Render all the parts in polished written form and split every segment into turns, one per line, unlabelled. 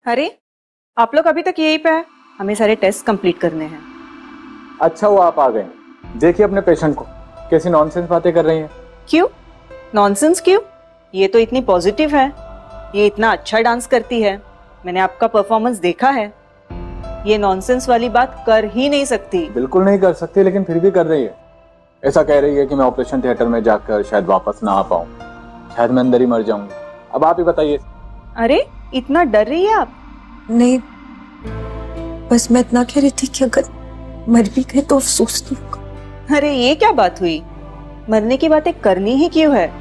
अरे आप लोग अभी तक यहीं पे है? हमें सारे टेस्ट कंप्लीट करने हैं।
अच्छा हुआ आप आ गए। देखिए अपने पेशेंट को, कैसी नॉनसेंस बातें कर रही हैं।
क्यों नॉनसेंस क्यों? ये तो इतनी पॉजिटिव है, ये इतना अच्छा डांस करती है, मैंने आपका परफॉर्मेंस देखा है। ये नॉनसेंस वाली बात कर ही नहीं सकती।
बिल्कुल नहीं कर सकती, लेकिन फिर भी कर रही है। ऐसा कह रही है कि मैं ऑपरेशन थिएटर में जाकर शायद वापस ना आ पाऊं, शायद मैं अंदर ही मर जाऊंगी। अब आप ही बताइए।
अरे इतना डर रही है आप?
नहीं, बस मैं इतना कह रही थी कि अगर मर भी गए तो अफसोस नहीं होगा।
अरे ये क्या बात हुई? मरने की बातें करनी ही क्यों है?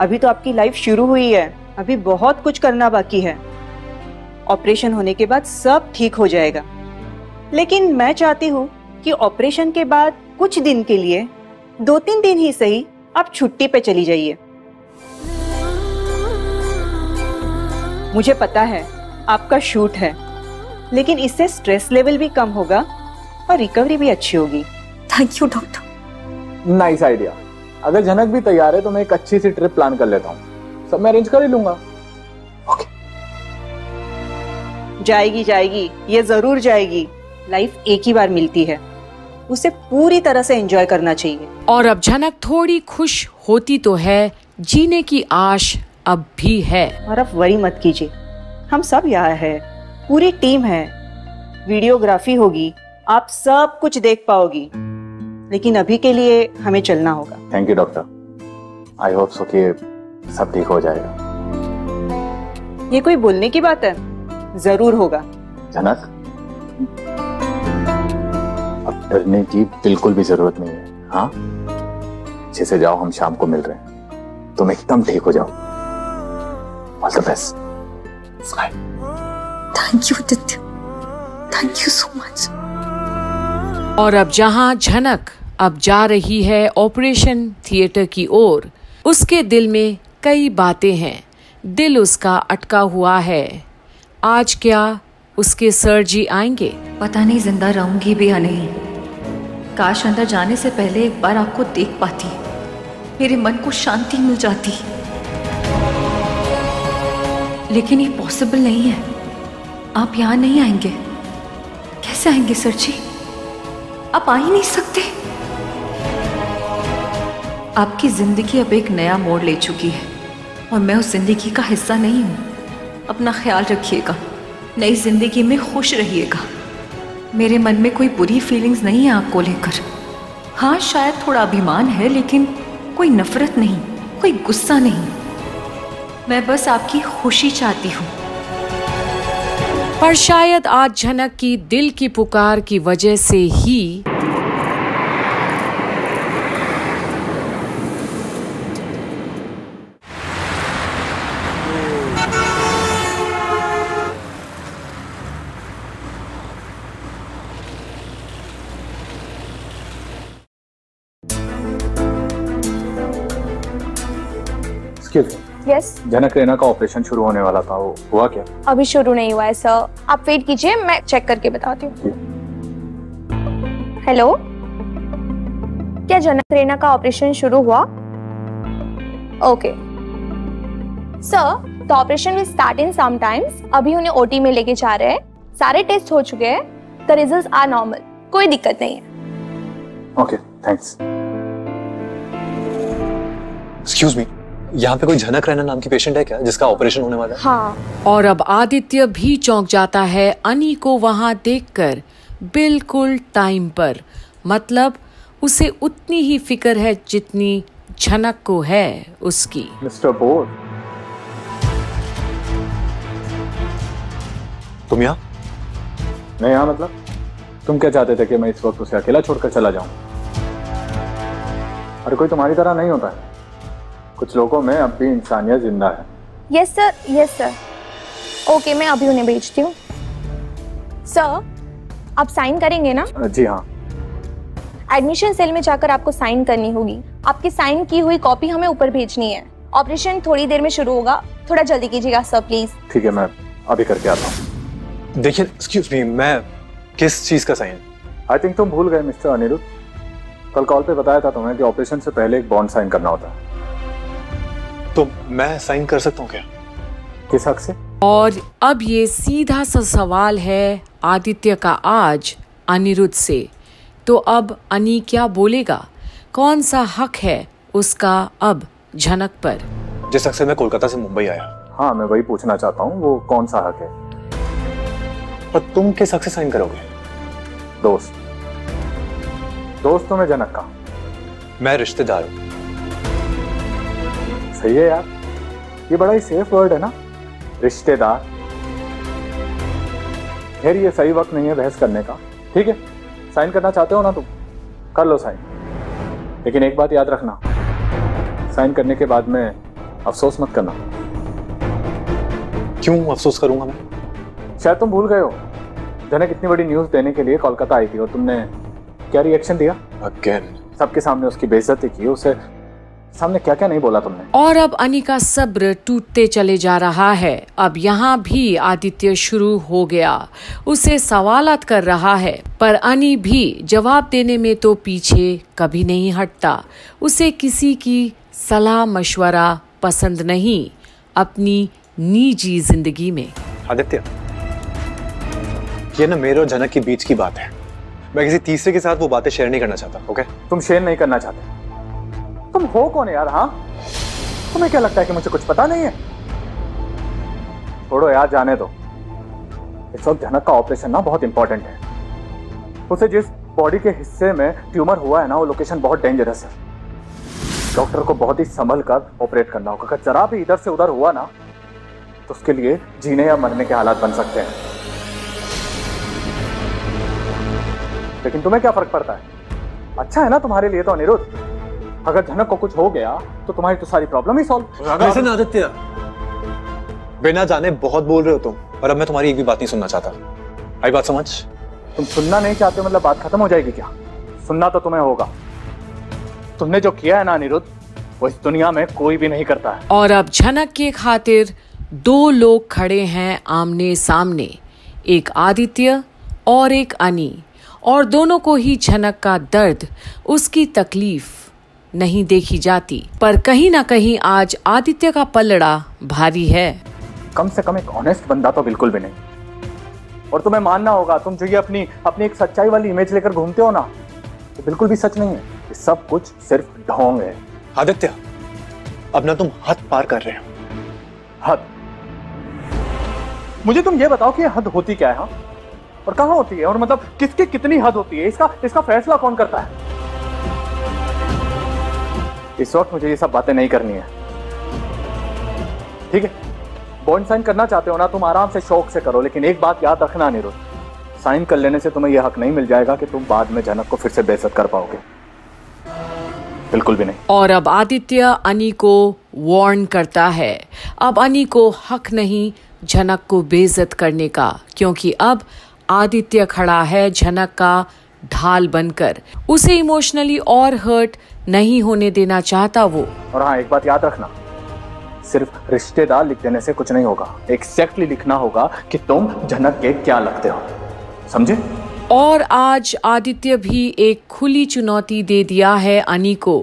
अभी तो आपकी लाइफ शुरू हुई है, अभी बहुत कुछ करना बाकी है। ऑपरेशन होने के बाद सब ठीक हो जाएगा। लेकिन मैं चाहती हूँ कि ऑपरेशन के बाद कुछ दिन के लिए, 2-3 दिन ही सही, आप छुट्टी पे चली जाइए। मुझे पता है आपका शूट है, लेकिन इससे स्ट्रेस लेवल भी कम होगा और रिकवरी भी अच्छी होगी।
Thank you doctor.
Nice idea. अगर जनक भी तैयार है तो मैं एक अच्छी सी ट्रिप प्लान कर लेता हूँ, सब मैं अरेंज कर ही लूंगा। ओके।
जाएगी जाएगी, ये जरूर जाएगी। लाइफ एक ही बार मिलती है, उसे पूरी तरह से एंजॉय करना चाहिए।
और अब जनक थोड़ी खुश होती तो है, जीने की आश अब भी है।
और आप वरी मत कीजिए, हम सब यहाँ है, पूरी टीम है, वीडियोग्राफी होगी, आप सब कुछ देख पाओगी। लेकिन अभी के लिए हमें चलना होगा।
Thank you doctor, I hope so कि सब ठीक हो जाएगा।
ये कोई बोलने की बात है? जरूर होगा।
जनक, अब डरने की बिल्कुल भी जरूरत नहीं है। हाँ, अच्छे से जाओ, हम शाम को मिल रहे हैं, तुम एकदम ठीक हो जाओ। All the best. Smile.
Thank you Aditya, thank you so much.
और अब जहां झनक अब जा रही है ऑपरेशन थिएटर की ओर, उसके दिल में कई बातें हैं। दिल उसका अटका हुआ है। आज क्या उसके सर जी आएंगे?
पता नहीं जिंदा रहूंगी भी या नहीं। काश अंदर जाने से पहले एक बार आपको देख पाती, मेरे मन को शांति मिल जाती। लेकिन ये पॉसिबल नहीं है। आप यहाँ नहीं आएंगे। कैसे आएंगे सर जी? आप आ ही नहीं सकते। आपकी जिंदगी अब एक नया मोड़ ले चुकी है और मैं उस जिंदगी का हिस्सा नहीं हूँ। अपना ख्याल रखिएगा, नई जिंदगी में खुश रहिएगा। मेरे मन में कोई बुरी फीलिंग्स नहीं है आपको लेकर। हाँ, शायद थोड़ा अभिमान है, लेकिन कोई नफरत नहीं, कोई गुस्सा नहीं। मैं बस आपकी खुशी चाहती हूँ।
पर शायद आज झनक की दिल की पुकार की वजह से ही
यस,
जनक रैना का ऑपरेशन शुरू होने वाला था, वो हुआ क्या?
अभी शुरू नहीं हुआ है सर, आप वेट कीजिए, मैं चेक करके बताती हूँ। हेलो, क्या जनक रैना का ऑपरेशन शुरू हुआ? Okay sir, the operation will start in some times. अभी उन्हें ओटी में लेके जा रहे हैं, सारे टेस्ट हो चुके हैं, द रिजल्ट्स आर नॉर्मल, कोई दिक्कत नहीं है।
Okay, thanks.
एक्सक्यूज मी, यहाँ पे कोई झनक रैना नाम की पेशेंट है क्या जिसका ऑपरेशन होने वाला है?
हाँ।
और अब आदित्य भी चौंक जाता है अनी को वहां देखकर, बिल्कुल टाइम पर। मतलब उसे उतनी ही फिक्र है जितनी झनक को है उसकी।
मिस्टर बोर,
तुम यहाँ?
मैं यहाँ मतलब? तुम क्या चाहते थे कि मैं इस वक्त उसे अकेला छोड़कर चला जाऊं? हर कोई तुम्हारी तरह नहीं होता है, कुछ लोगों में अब भी इंसानियत जिंदा है।
Yes sir, yes sir. Okay, मैं अभी उन्हें भेजती हूँ। सर, आप साइन करेंगे ना?
जी हाँ।
एडमिशन सेल में जाकर आपको साइन करनी होगी। आपकी साइन की हुई कॉपी हमें ऊपर भेजनी है। ऑपरेशन थोड़ी देर में शुरू होगा, थोड़ा जल्दी कीजिएगा सर प्लीज।
ठीक है, मैं अभी करके आता हूँ।
देखिए, एक्सक्यूज मी, मैं किस चीज का साइन?
आई थिंक तुम भूल गए मिस्टर अनिरुद्ध, कल कॉल पे बताया था तुम्हें कि ऑपरेशन से पहले एक बॉन्ड साइन करना होता है।
तो मैं साइन कर सकता हूँ क्या?
किस हक से?
और अब ये सीधा सा सवाल है आदित्य का आज अनिरुद्ध से। तो अब अनी क्या बोलेगा? कौन सा हक है उसका अब झनक पर?
जिस हक से मैं कोलकाता से मुंबई आया।
हाँ, मैं वही पूछना चाहता हूँ, वो कौन सा हक है?
और तुम किस हक से साइन करोगे?
दोस्त तो मैं जनक का।
मैं रिश्तेदार हूं।
सही है यार, ये बड़ा ही सेफ वर्ड है ना, रिश्तेदार। खैर ये सही वक्त नहीं है बहस करने का। ठीक है, साइन करना चाहते हो ना तुम, कर लो साइन। लेकिन एक बात याद रखना, साइन करने के बाद में अफसोस मत करना।
क्यों अफसोस करूंगा मैं?
शायद तुम भूल गए हो, जनक इतनी बड़ी न्यूज देने के लिए कोलकाता आई थी और तुमने क्या रिएक्शन दिया?
अगेन
सबके सामने उसकी बेइज्जती की, उसे सामने क्या क्या नहीं बोला तुमने।
और अब अनी का सब्र टूटते चले जा रहा है। अब यहाँ भी आदित्य शुरू हो गया, उसे सवालात कर रहा है, पर अनी भी जवाब देने में तो पीछे कभी नहीं हटता। उसे किसी की सलाह मशवरा पसंद नहीं अपनी निजी जिंदगी में।
आदित्य, ये ना मेरे और जनक के बीच की बात है। मैं किसी तीसरे के साथ वो बातें शेयर नहीं करना चाहता। ओके?
तुम शेयर नहीं करना चाहते? तुम हो कौन यार? हाँ, तुम्हें क्या लगता है कि मुझे कुछ पता नहीं है? छोड़ो यार, जाने दो। इस वक्त जनक का ऑपरेशन ना बहुत इंपॉर्टेंट है। उसे जिस बॉडी के हिस्से में ट्यूमर हुआ है ना, वो लोकेशन बहुत डेंजरस है। डॉक्टर को बहुत ही संभल कर ऑपरेट करना होगा। अगर जरा भी इधर से उधर हुआ ना, तो उसके लिए जीने या मरने के हालात बन सकते हैं। लेकिन तुम्हें क्या फर्क पड़ता है? अच्छा है ना तुम्हारे लिए तो अनिरुद्ध। अगर जनक को कुछ हो गया तो तुम्हारी तो सारी प्रॉब्लम ही सॉल्व।
लisten आदित्य, बिना जाने बहुत बोल रहे हो तुम, और अब मैं तुम्हारी एक भी बात नहीं सुनना चाहता। आई बात समझ?
तुम सुनना नहीं चाहते मतलब बात खत्म हो जाएगी क्या? सुनना तो तुम्हें होगा। तुमने जो किया है ना अनिरुद्ध, वो इस दुनिया में कोई भी नहीं करता है।
और अब झनक के खातिर दो लोग खड़े हैं आमने सामने, एक आदित्य और एक अनी। और दोनों को ही झनक का दर्द, उसकी तकलीफ नहीं देखी जाती, पर कहीं ना कहीं आज आदित्य का पलड़ा भारी है।
कम से कम एक ऑनेस्ट बंदा तो बिल्कुल भी नहीं। और तुम्हें मानना होगा, तुम जो ये अपनी एक सच्चाई वाली इमेज लेकर घूमते हो ना, तो बिल्कुल भी सच नहीं है। ये सब कुछ सिर्फ ढोंग है।
आदित्य, अब ना तुम हद पार कर रहे हो।
हद? मुझे तुम ये बताओ कि ये हद होती क्या है? हाँ, और कहाँ होती है? और मतलब किसकी कितनी हद होती है? इसका फैसला कौन करता है? इस वक्त मुझे ये सब बातें नहीं करनी है। ठीक है, बॉन्ड साइन करना चाहते हो ना, तुम आराम से शौक से करो। लेकिन एक बात याद रखना अनिरुद्ध, साइन कर लेने से तुम्हें यह हक नहीं मिल जाएगा कि तुम बाद में जनक को फिर से बेइज्जत कर पाओगे। बिल्कुल भी नहीं।
और अब आदित्य अनी को वार्न करता है। अब अनी को हक नहीं झनक को बेइज्जत करने का, क्योंकि अब आदित्य खड़ा है झनक का ढाल बनकर। उसे इमोशनली और हर्ट नहीं होने देना चाहता वो।
और हाँ, एक बात याद रखना, सिर्फ रिश्तेदार लिख देने से कुछ नहीं होगा। एग्जैक्टली लिखना होगा कि तुम झनक के क्या लगते हो, समझे?
और आज आदित्य भी एक खुली चुनौती दे दिया है अनी को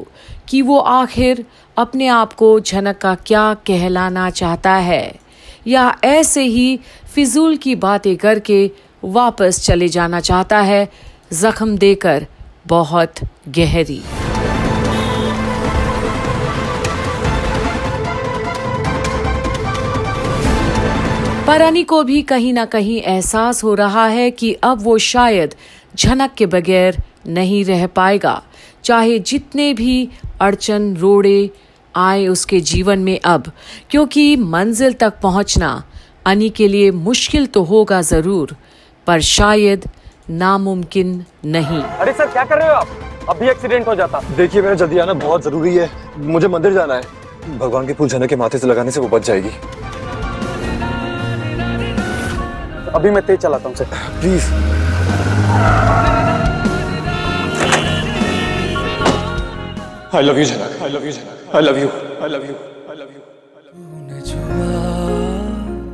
कि वो आखिर अपने आप को झनक का क्या कहलाना चाहता है, या ऐसे ही फिजूल की बातें करके वापस चले जाना चाहता है, जख्म देकर बहुत गहरी। पर अनी को भी कहीं ना कहीं एहसास हो रहा है कि अब वो शायद झनक के बगैर नहीं रह पाएगा, चाहे जितने भी अड़चन रोड़े आए उसके जीवन में अब, क्योंकि मंजिल तक पहुंचना अनी के लिए मुश्किल तो होगा जरूर, पर शायद नामुमकिन नहीं।
अरे सर, क्या कर रहे हो आप? अभी एक्सीडेंट हो जाता।
देखिए, मेरा जल्दी आना बहुत जरूरी है, मुझे मंदिर जाना है। भगवान के फूल झनक के माथे से लगाने से वो बच जाएगी।
अभी मैं तेज चलाता हूँ sir,
please. I love you झनक, आई लव यू झनक, I love you, I love you, I love you.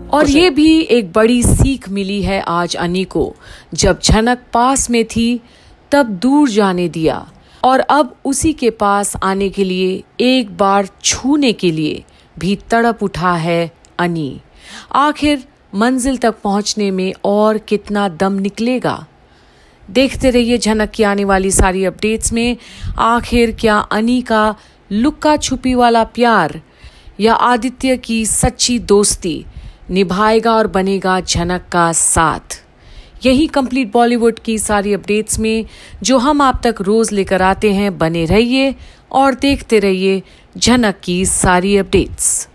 और ये भी एक बड़ी सीख मिली है आज अनी को। जब झनक पास में थी तब दूर जाने दिया, और अब उसी के पास आने के लिए, एक बार छूने के लिए भी तड़प उठा है अनी। आखिर मंजिल तक पहुंचने में और कितना दम निकलेगा। देखते रहिए झनक की आने वाली सारी अपडेट्स में आखिर क्या अनी का लुक्का छुपी वाला प्यार या आदित्य की सच्ची दोस्ती निभाएगा और बनेगा झनक का साथ। यही कंप्लीट बॉलीवुड की सारी अपडेट्स में जो हम आप तक रोज लेकर आते हैं। बने रहिए और देखते रहिए झनक की सारी अपडेट्स।